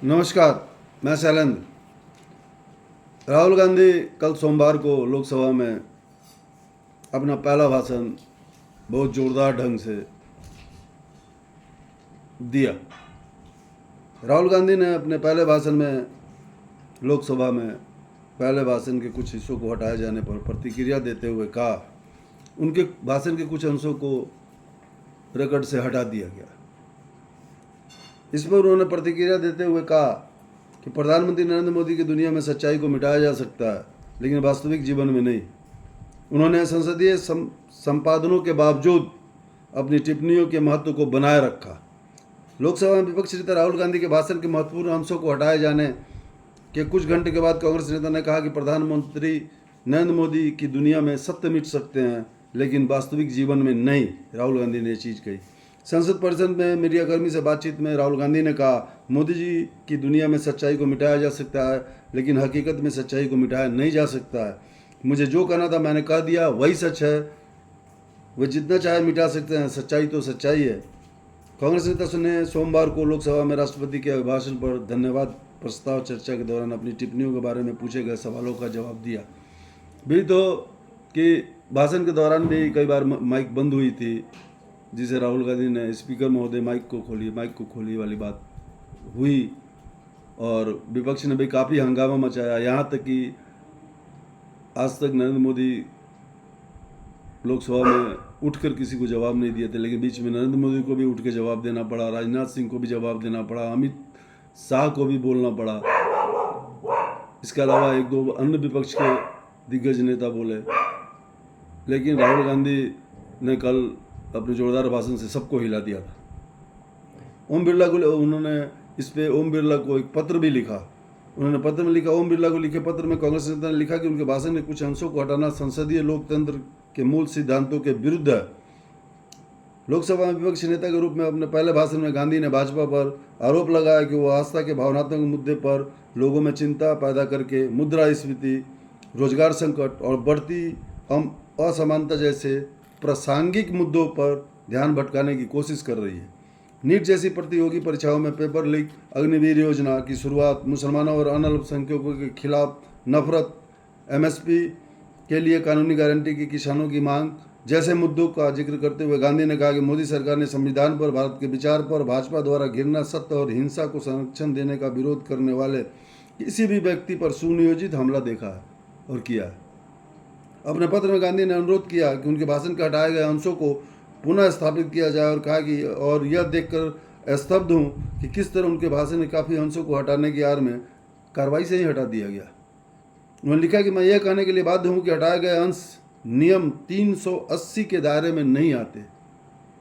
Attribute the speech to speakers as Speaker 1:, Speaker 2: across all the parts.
Speaker 1: नमस्कार, मैं शैलेंद्र। राहुल गांधी कल सोमवार को लोकसभा में अपना पहला भाषण बहुत जोरदार ढंग से दिया। राहुल गांधी ने अपने पहले भाषण में लोकसभा में पहले भाषण के कुछ हिस्सों को हटाए जाने पर प्रतिक्रिया देते हुए कहा, उनके भाषण के कुछ अंशों को रिकॉर्ड से हटा दिया गया। इस पर उन्होंने प्रतिक्रिया देते हुए कहा कि प्रधानमंत्री नरेंद्र मोदी की दुनिया में सच्चाई को मिटाया जा सकता है, लेकिन वास्तविक जीवन में नहीं। उन्होंने संसदीय संपादनों के बावजूद अपनी टिप्पणियों के महत्व को बनाए रखा। लोकसभा में विपक्षी नेता राहुल गांधी के भाषण के महत्वपूर्ण अंशों को हटाए जाने के कुछ घंटे के बाद कांग्रेस नेता ने कहा कि प्रधानमंत्री नरेंद्र मोदी की दुनिया में सत्य मिट सकते हैं, लेकिन वास्तविक जीवन में नहीं। राहुल गांधी ने ये चीज़ कही। संसद परिसर में मीडियाकर्मी से बातचीत में राहुल गांधी ने कहा, मोदी जी की दुनिया में सच्चाई को मिटाया जा सकता है, लेकिन हकीकत में सच्चाई को मिटाया नहीं जा सकता है। मुझे जो कहना था मैंने कह दिया, वही सच है। वे जितना चाहे मिटा सकते हैं, सच्चाई तो सच्चाई है। कांग्रेस नेता ने सोमवार को लोकसभा में राष्ट्रपति के अभिभाषण पर धन्यवाद प्रस्ताव चर्चा के दौरान अपनी टिप्पणियों के बारे में पूछे गए सवालों का जवाब दिया। भी तो कि भाषण के दौरान भी कई बार माइक बंद हुई थी, जिसे राहुल गांधी ने स्पीकर महोदय माइक को खोली वाली बात हुई, और विपक्ष ने भी काफ़ी हंगामा मचाया। यहाँ तक कि आज तक नरेंद्र मोदी लोकसभा में उठकर किसी को जवाब नहीं दिए थे, लेकिन बीच में नरेंद्र मोदी को भी उठ के जवाब देना पड़ा, राजनाथ सिंह को भी जवाब देना पड़ा, अमित शाह को भी बोलना पड़ा। इसके अलावा एक दो अन्य विपक्ष के दिग्गज नेता बोले, लेकिन राहुल गांधी ने कल अपने जोरदार भाषण से सबको हिला दिया था। ओम बिरला को उन्होंने इस पे ओम बिरला को एक पत्र भी लिखा। उन्होंने पत्र में लिखा, ओम बिरला को लिखे पत्र में कांग्रेस नेता ने लिखा कि उनके भाषण के कुछ अंशों को हटाना संसदीय लोकतंत्र के मूल सिद्धांतों के विरुद्ध है। लोकसभा में विपक्षी नेता के रूप में अपने पहले भाषण में गांधी ने भाजपा पर आरोप लगाया कि वो आस्था के भावनात्मक मुद्दे पर लोगों में चिंता पैदा करके मुद्रास्फीति, रोजगार संकट और बढ़ती असमानता जैसे प्रासंगिक मुद्दों पर ध्यान भटकाने की कोशिश कर रही है। नीट जैसी प्रतियोगी परीक्षाओं में पेपर लीक, अग्निवीर योजना की शुरुआत, मुसलमानों और अन्य अल्पसंख्यकों के खिलाफ नफरत, एमएसपी के लिए कानूनी गारंटी की किसानों की मांग जैसे मुद्दों का जिक्र करते हुए गांधी ने कहा कि मोदी सरकार ने संविधान पर, भारत के विचार पर, भाजपा द्वारा घृणा, सत्य और हिंसा को संरक्षण देने का विरोध करने वाले किसी भी व्यक्ति पर सुनियोजित हमला देखा है और किया है। अपने पत्र में गांधी ने अनुरोध किया कि उनके भाषण के हटाए गए अंशों को पुनः स्थापित किया जाए और कहा कि और यह देखकर स्तब्ध हूँ कि किस तरह उनके भाषण के काफ़ी अंशों को हटाने की आड़ में कार्रवाई से ही हटा दिया गया। उन्होंने लिखा कि मैं यह कहने के लिए बाध्य हूँ कि हटाए गए अंश नियम 380 के दायरे में नहीं आते।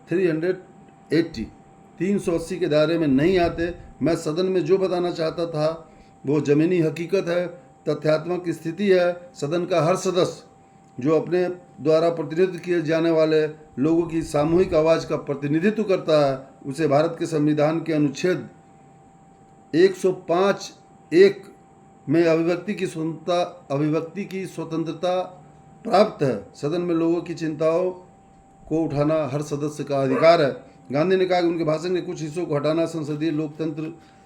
Speaker 1: 380 के दायरे में नहीं आते। मैं सदन में जो बताना चाहता था वो ज़मीनी हकीकत है, तथ्यात्मक स्थिति है। सदन का हर सदस्य जो अपने द्वारा प्रतिनिधित्व किए जाने वाले लोगों की सामूहिक आवाज़ का प्रतिनिधित्व करता है, उसे भारत के संविधान के अनुच्छेद 105(1) में अभिव्यक्ति की स्वतंत्रता प्राप्त है। सदन में लोगों की चिंताओं को उठाना हर सदस्य का अधिकार है। गांधी ने कहा कि उनके भाषण के कुछ हिस्सों को हटाना संसदीय लोकतंत्र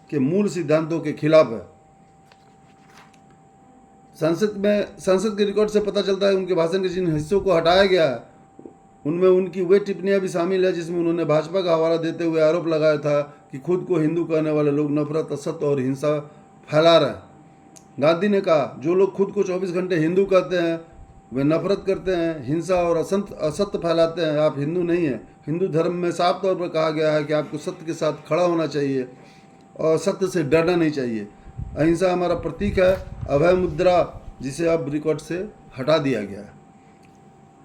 Speaker 1: के मूल सिद्धांतों के खिलाफ है। संसद के रिकॉर्ड से पता चलता है उनके भाषण के जिन हिस्सों को हटाया गया है उनमें उनकी वे टिप्पणियां भी शामिल है जिसमें उन्होंने भाजपा का हवाला देते हुए आरोप लगाया था कि खुद को हिंदू कहने वाले लोग नफरत, असत्य और हिंसा फैला रहे हैं। गांधी ने कहा, जो लोग खुद को 24 घंटे हिंदू कहते हैं वे नफरत करते हैं, हिंसा और असत्य फैलाते हैं। आप हिंदू नहीं हैं। हिंदू धर्म में साफ तौर पर कहा गया है कि आपको सत्य के साथ खड़ा होना चाहिए और सत्य से डरना नहीं चाहिए। अहिंसा हमारा प्रतीक है। अभय मुद्रा जिसे अब रिकॉर्ड से हटा दिया गया है।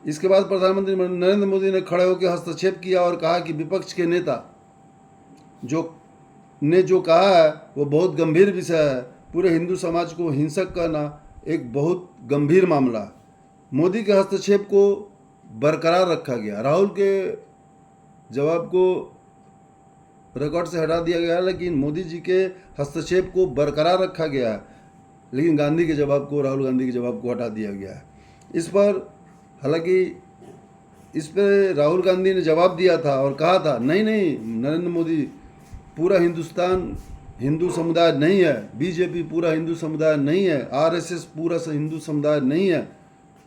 Speaker 1: इसके बाद प्रधानमंत्री नरेंद्र मोदी ने खड़े होकर हस्तक्षेप किया और कहा कि विपक्ष के नेता जो कहा है वो बहुत गंभीर विषय है। पूरे हिंदू समाज को हिंसक कहना एक बहुत गंभीर मामला है। मोदी के हस्तक्षेप को बरकरार रखा गया। राहुल के जवाब को रिकॉर्ड से हटा दिया गया, लेकिन मोदी जी के हस्तक्षेप को बरकरार रखा गया है, लेकिन राहुल गांधी के जवाब को हटा दिया गया है। इस पर राहुल गांधी ने जवाब दिया था और कहा था, नहीं नरेंद्र मोदी, पूरा हिंदुस्तान हिंदू समुदाय नहीं है, बीजेपी पूरा हिंदू समुदाय नहीं है, आरएसएस पूरा हिंदू समुदाय नहीं है,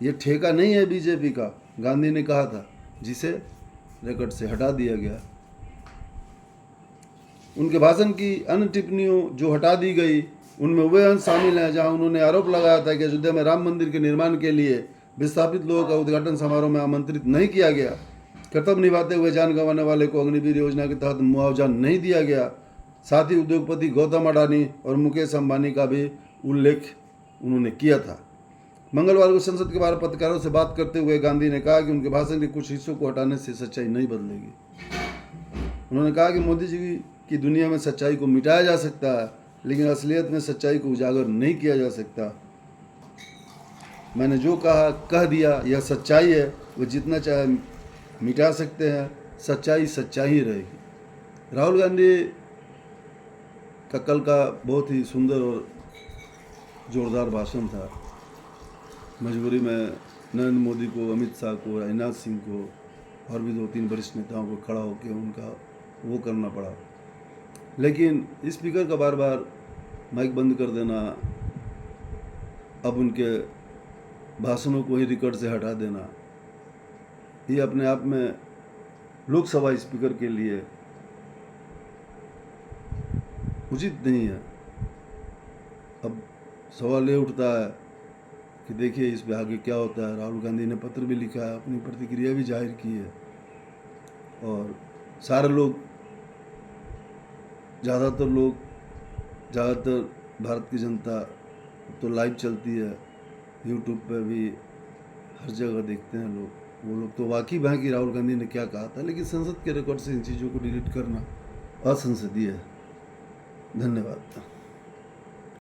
Speaker 1: ये ठेका नहीं है बीजेपी का, गांधी ने कहा था, जिसे रिकॉर्ड से हटा दिया गया। उनके भाषण की अन्य टिप्पणियों जो हटा दी गई उनमें वे अंश शामिल हैं जहां उन्होंने आरोप लगाया था कि अयोध्या में राम मंदिर के निर्माण के लिए विस्थापित लोगों का उद्घाटन समारोह में आमंत्रित नहीं किया गया, कर्तव्य निभाते हुए जान गंवाने वाले को अग्निवीर योजना के तहत मुआवजा नहीं दिया गया। साथ ही उद्योगपति गौतम अडानी और मुकेश अंबानी का भी उल्लेख उन्होंने किया था। मंगलवार को संसद के बाहर पत्रकारों से बात करते हुए गांधी ने कहा कि उनके भाषण के कुछ हिस्सों को हटाने से सच्चाई नहीं बदलेगी। उन्होंने कहा कि मोदी जी की दुनिया में सच्चाई को मिटाया जा सकता है, लेकिन असलियत में सच्चाई को उजागर नहीं किया जा सकता। मैंने जो कहा कह दिया, यह सच्चाई है, वो जितना चाहे मिटा सकते हैं, सच्चाई सच्चाई ही रहेगी। राहुल गांधी का कल का बहुत ही सुंदर और जोरदार भाषण था। मजबूरी में नरेंद्र मोदी को, अमित शाह को, राजनाथ सिंह को और भी 2-3 वरिष्ठ नेताओं को खड़ा होकर उनका वो करना पड़ा, लेकिन स्पीकर का बार बार माइक बंद कर देना, अब उनके भाषणों को ही रिकॉर्ड से हटा देना, ये अपने आप में लोकसभा स्पीकर के लिए उचित नहीं है। अब सवाल ये उठता है कि देखिए इस पे आगे क्या होता है। राहुल गांधी ने पत्र भी लिखा है, अपनी प्रतिक्रिया भी जाहिर की है, और सारे लोग, ज़्यादातर भारत की जनता तो लाइव चलती है, यूट्यूब पे भी हर जगह देखते हैं लोग, वो लोग तो वाकिफ हैं कि राहुल गांधी ने क्या कहा था, लेकिन संसद के रिकॉर्ड से इन चीज़ों को डिलीट करना असंसदीय है। धन्यवाद।